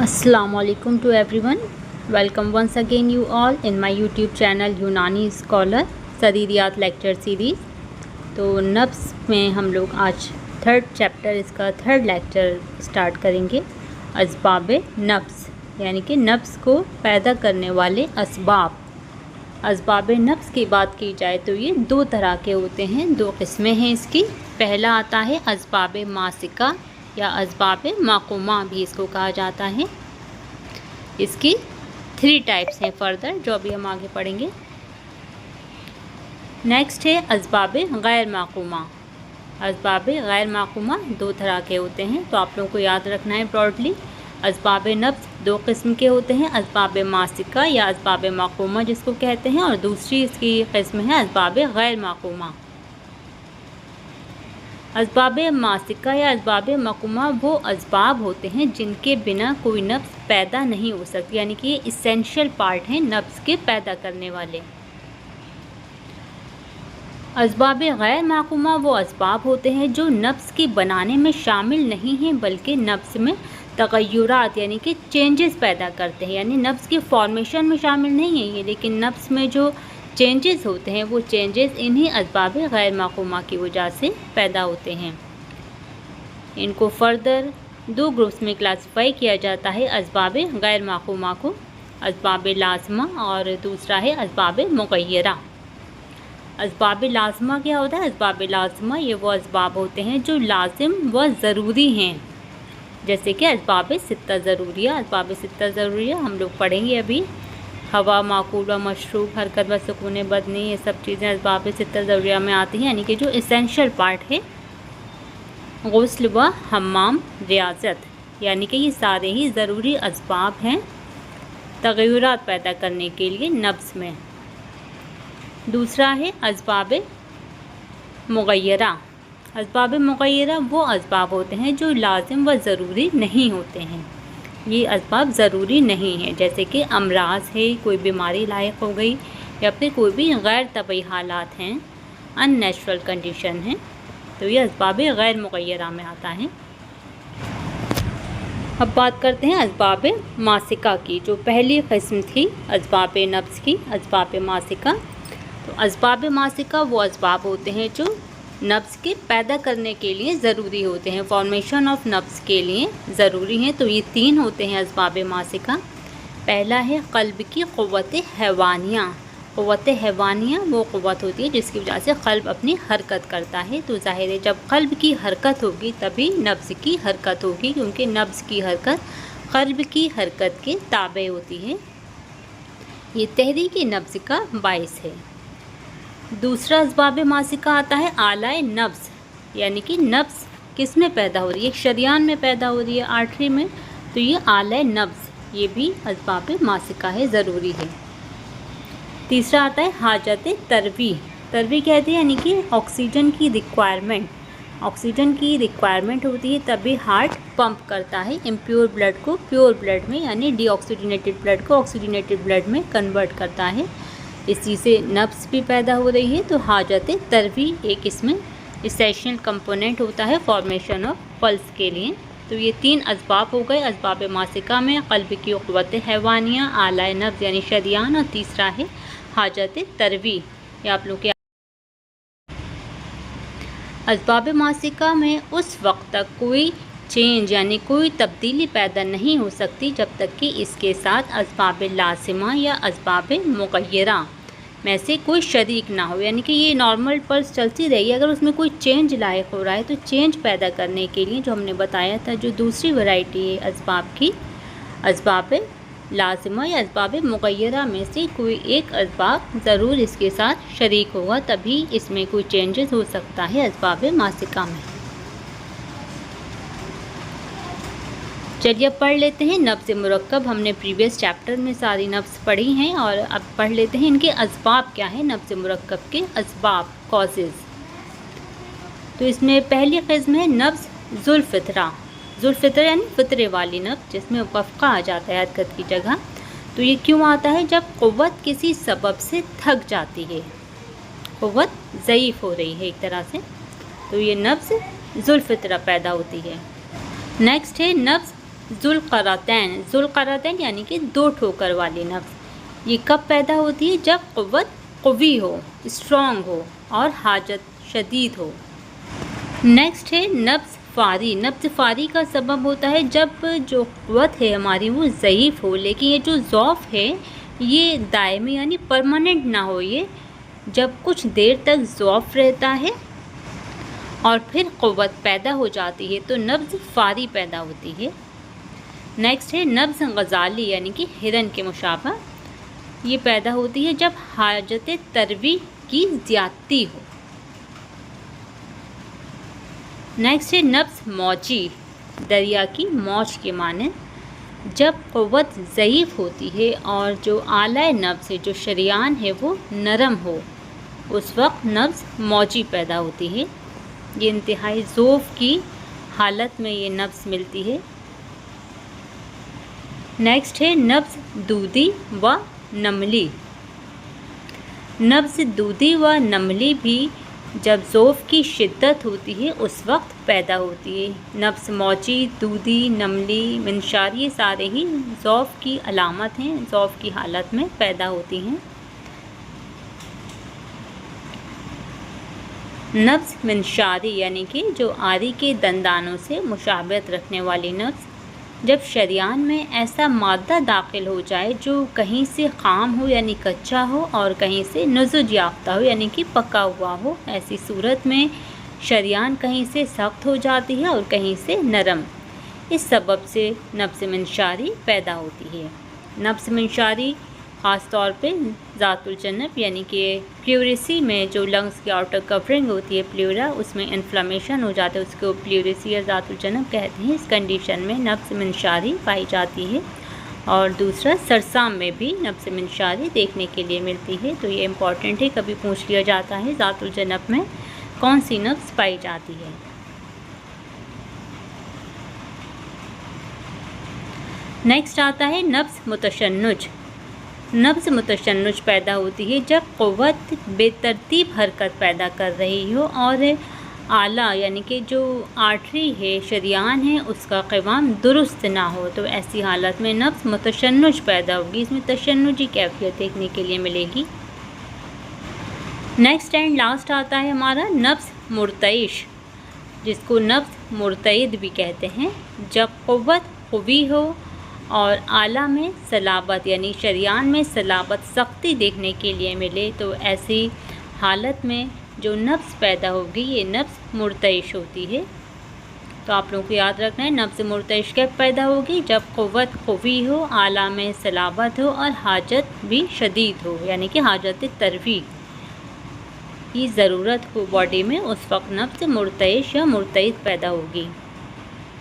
Assalamualaikum to everyone. Welcome once again you all in my YouTube channel यूनानी scholar सदीदियात lecture series. तो नफ्स में हम लोग आज थर्ड चैप्टर इसका थर्ड लेक्चर स्टार्ट करेंगे। असबाब नफ्स यानी कि नफ्स को पैदा करने वाले असबाब। असबाब नफ्स की बात की जाए तो ये दो तरह के होते हैं, दो किस्में हैं इसकी। पहला आता है असबाब मासिका या असबाब माक़ूमा भी इसको कहा जाता है। इसकी 3 टाइप्स हैं फर्दर, जो अभी हम आगे पढ़ेंगे। नेक्स्ट है असबाब गैर माक़ूमा। असबाब गैर माक़ूमा 2 तरह के होते हैं, तो आप लोगों को याद रखना है ब्रॉडली। असबाब नफ्स 2 किस्म के होते हैं, असबाब मासिका या असबाब माक़ूमा जिसको कहते हैं, और दूसरी इसकी किस्म है असबाब गैर माक़ूमा। असबाब मासिका या असबाब माक़ूमा वो असबाब होते हैं जिनके बिना कोई नफ्स पैदा नहीं हो सकती, यानी कि ये इसेंशियल पार्ट हैं नफ्स के पैदा करने वाले। असबाब गैर माक़ूमा वो असबाब होते हैं जो नफ्स की बनाने में शामिल नहीं हैं, बल्कि नफ्स में तग़य्युरात यानी कि चेंजेस पैदा करते हैं। यानी नफ्स की फॉर्मेशन में शामिल नहीं है ये, लेकिन नफ्स में जो चेंजेस होते हैं वो चेंजेस इन्हीं असबाब गैर माक़ूमा की वजह से पैदा होते हैं। इनको फर्दर 2 ग्रुप्स में क्लासिफाई किया जाता है असबाब गैर माक़ूमा को, असबाब लाज़िमा और दूसरा है असबाब मुग़य्यरा। असबाब लाज़िमा क्या होता है? असबाब लाज़िमा ये वो असबाब होते हैं जो लाजिम व ज़रूरी हैं, जैसे कि असबाब सित्ता ज़रूरिया। असबाब सित्ता ज़रूरिया हम लोग पढ़ेंगे अभी। हवा, माकूल व मशरूब, हरकत व सुकून बदनी, ये सब चीज़ें असबाब सित्ता ज़रूरिया में आती हैं, यानी कि जो इसेंशियल पार्ट है। गुस्ल व हम्माम, रियाज़त, यानी कि ये सारे ही ज़रूरी असबाब हैं तग़य्युरात पैदा करने के लिए नफ्स में। दूसरा है असबाब मुग़य्यरा। असबाब मुग़य्यरा वो असबाब होते हैं जो लाजिम व ज़रूरी नहीं होते हैं, ये असबाब ज़रूरी नहीं है, जैसे कि अमराज़ है, कोई बीमारी लायक हो गई, या फिर कोई भी गैर तबई हालात हैं, अननेचुरल कंडीशन है, तो ये असबाब गैर मुग़य्यरा में आता है। अब बात करते हैं असबाब मासिका की, जो पहली किस्म थी असबाब नफ्स की, असबाब मासिका। तो असबाब मासिका वो असबाब होते हैं जो नफ्स के पैदा करने के लिए ज़रूरी होते हैं, फॉर्मेशन ऑफ नफ्स के लिए ज़रूरी हैं। तो ये 3 होते हैं असबाब मासिका। पहला है क़ल्ब की क़ुव्वत हैवानिया। क़ुव्वत हैवानिया वो क़ुव्वत होती है जिसकी वजह से क़ल्ब अपनी हरकत करता है। तो ज़ाहिर है जब क़ल्ब की हरकत होगी तभी नफ्स की हरकत होगी, क्योंकि नफ्स की हरकत क़ल्ब की हरकत के ताबे होती है। ये तहरीक नफ्स का बाइस है। दूसरा असबाब मासिका आता है आलाए नफ्स, यानी कि नफ्स किस में पैदा हो रही है? एक शरियान में पैदा हो रही है, आर्टरी में, तो ये आलाए नफ्स ये भी असबाब मासिका है, ज़रूरी है। तीसरा आता है हाजत तरवी। तरवी कहते हैं यानी कि ऑक्सीजन की रिक्वायरमेंट। ऑक्सीजन की रिक्वायरमेंट होती है तभी हार्ट पंप करता है इम्प्योर ब्लड को प्योर ब्लड में, यानी डीऑक्सीजनेटेड ब्लड को ऑक्सीजनेटेड ब्लड में कन्वर्ट करता है। इसी से नफ्स भी पैदा हो रही है। तो हाजत तरवी एक इसमें इसेंशियल कंपोनेंट होता है फॉर्मेशन ऑफ पल्स के लिए। तो ये 3 असबाब हो गए असबाब मासिका में, क़ल्ब की क़ुव्वत हैवानिया, आलाए नफ्स यानी शरियान, और तीसरा है हाजत तरवी। ये आप लोग के असबाब मासिका में उस वक्त तक कोई चेंज यानी कोई तब्दीली पैदा नहीं हो सकती जब तक कि इसके साथ असबाब लाज़िमा या असबाब मुग़य्यरा में से कोई शरीक ना हो। यानी कि ये नॉर्मल पल्स चलती रही, अगर उसमें कोई चेंज लायक हो रहा है तो चेंज पैदा करने के लिए जो हमने बताया था, जो दूसरी वैरायटी है असबाब की, असबाब लाज़िमा या असबाब मुग़य्यरा में से कोई एक असबाब ज़रूर इसके साथ शरीक होगा, तभी इसमें कोई चेंजेस हो सकता है असबाब मासिका में। चलिए अब पढ़ लेते हैं नफ्स मुरक्कब। हमने प्रीवियस चैप्टर में सारी नफ्स पढ़ी हैं, और अब पढ़ लेते हैं इनके असबाब क्या है, नफ्स मुरक्कब के असबाब, कॉजेज़। तो इसमें पहली किस्म है नफ्स ज़ुल्फ़ितरा। ज़ुल्फ़ितरा यानी फितरे वाली नफ्स, जिसमें वफ़क़ा आ जाता है हरकत की जगह। तो ये क्यों आता है? जब क़ुव्वत किसी सबब से थक जाती है, क़ुव्वत ज़ईफ़ हो रही है एक तरह से, तो ये नफ्स ज़ुल्फ़ितरा पैदा होती है। नेक्स्ट है नफ्स ज़ुल्क़रतैन, ज़ुल्क़रतैन यानी कि 2 ठोकर वाली नफ्स। ये कब पैदा होती है? जब क़ुव्वत क़वी हो, स्ट्रॉन्ग हो और हाजत शदीद हो। नेक्स्ट है नब्ज़ फ़ारी। नब्ज़ फ़ारी का सबब होता है जब जो क़ुव्वत है हमारी वो ज़ईफ़ हो, लेकिन ये जो ज़ौफ़ है ये दायमी यानी परमानेंट ना हो, ये जब कुछ देर तक ज़ौफ़ रहता है और फिर क़ुव्वत पैदा हो जाती है तो नब्ज़ फ़ारी पैदा होती है। नेक्स्ट है नब्ज़ गज़ाली यानी कि हिरन के मुशाबह। ये पैदा होती है जब हाजत तरवी की ज़्यादती हो। नेक्स्ट है नब्ज़ मौजी, दरिया की मौज के माने। जब क़ुव्वत ज़ईफ़ होती है और जो आला नब्ज़ है, जो शरियान है वो नरम हो, उस वक्त नब्ज़ मौजी पैदा होती है। ये इंतहाई ज़ोफ़ की हालत में ये नब्ज़ मिलती है। नेक्स्ट है नब्ज़ दूधी व नमली। नब्ज़ दूधी व नमली भी जब ज़ौफ़ की शिद्दत होती है उस वक्त पैदा होती है। नब्ज़ मौजी, दूधी, नमली, मिनशार ये सारे ही ज़ौफ़ की अलामत हैं, ज़ौफ़ की हालत में पैदा होती हैं। नब्ज़ मिनशारी यानी कि जो आरी के दंदानों से मुशाबहत रखने वाली नब्ज़। जब शरियान में ऐसा मादा दाखिल हो जाए जो कहीं से ख़ाम हो यानी कच्चा हो और कहीं से नुज़ुज याफ्ता हो यानी कि पका हुआ हो, ऐसी सूरत में शरियान कहीं से सख्त हो जाती है और कहीं से नरम। इस सबब से नब्ज़ मिनशारी पैदा होती है। नब्ज़ मिनशारी ख़ास तौर पे ज़ातुल जनब यानी कि प्लूरेसी में जो लंग्स की आउटर कवरिंग होती है प्लूरा, उसमें इन्फ्लामेशन हो जाता है, उसको प्लूरेसी या ज़ातुल जनब कहते हैं। इस कंडीशन में नब्ज़ मिनशारी पाई जाती है। और दूसरा सरसाम में भी नब्ज़ मिनशारी देखने के लिए मिलती है। तो ये इम्पॉर्टेंट है, कभी पूछ लिया जाता है ज़ातुल जनब में कौन सी नब्ज़ पाई जाती है। नेक्स्ट आता है नब्ज़ मुतशन्नुज। नब्ज़ मुतशन्नुज पैदा होती है जब क़ुव्वत बेतरतीब हरकत पैदा कर रही हो और आला यानी कि जो आर्टरी है, शरियान है, उसका क़िवाम दुरुस्त ना हो, तो ऐसी हालत में नब्ज़ मुतशन्नुज पैदा होगी। इसमें तशन्नुजी कैफियत देखने के लिए मिलेगी। नेक्स्ट एंड लास्ट आता है हमारा नब्ज़ मुर्तइश, जिसको नब्ज़ मुर्तइद भी कहते हैं। जब क़ुव्वत क़वी हो और आला में सलाबत यानी शरियान में सलाबत सख्ती देखने के लिए मिले, तो ऐसी हालत में जो नब्ज़ पैदा होगी ये नब्ज़ मुर्तइश होती है। तो आप लोगों को याद रखना है नब्ज़ मुर्तइश कब पैदा होगी? जब क़ुव्वत क़वी हो, आला में सलाबत हो और हाजत भी शदीद हो यानी कि हाजत तरवी की ज़रूरत हो बॉडी में, उस वक्त नब्ज़ मुर्तइश या मुर्तइद पैदा होगी।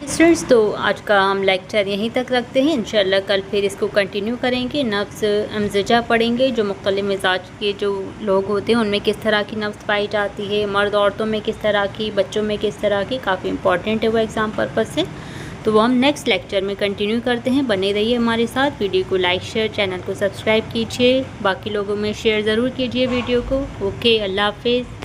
स्टूडेंट्स, तो आज का हम लेक्चर यहीं तक रखते हैं। इंशाल्लाह कल फिर इसको कंटिन्यू करेंगे। नब्ज़ अमज़जा पढ़ेंगे, जो मुख्तलिफ़ मिजाज के जो लोग होते हैं उनमें किस तरह की नब्ज़ पाई जाती है, मर्द औरतों में किस तरह की, बच्चों में किस तरह की, काफ़ी इंपॉर्टेंट है वो एग्ज़ाम पर्पज़ से। तो वो हम नेक्स्ट लेक्चर में कंटिन्यू करते हैं। बने रहिए हमारे साथ। वीडियो को लाइक शेयर, चैनल को सब्सक्राइब कीजिए, बाकी लोगों में शेयर ज़रूर कीजिए वीडियो को। ओके, अल्लाह हाफ़िज़।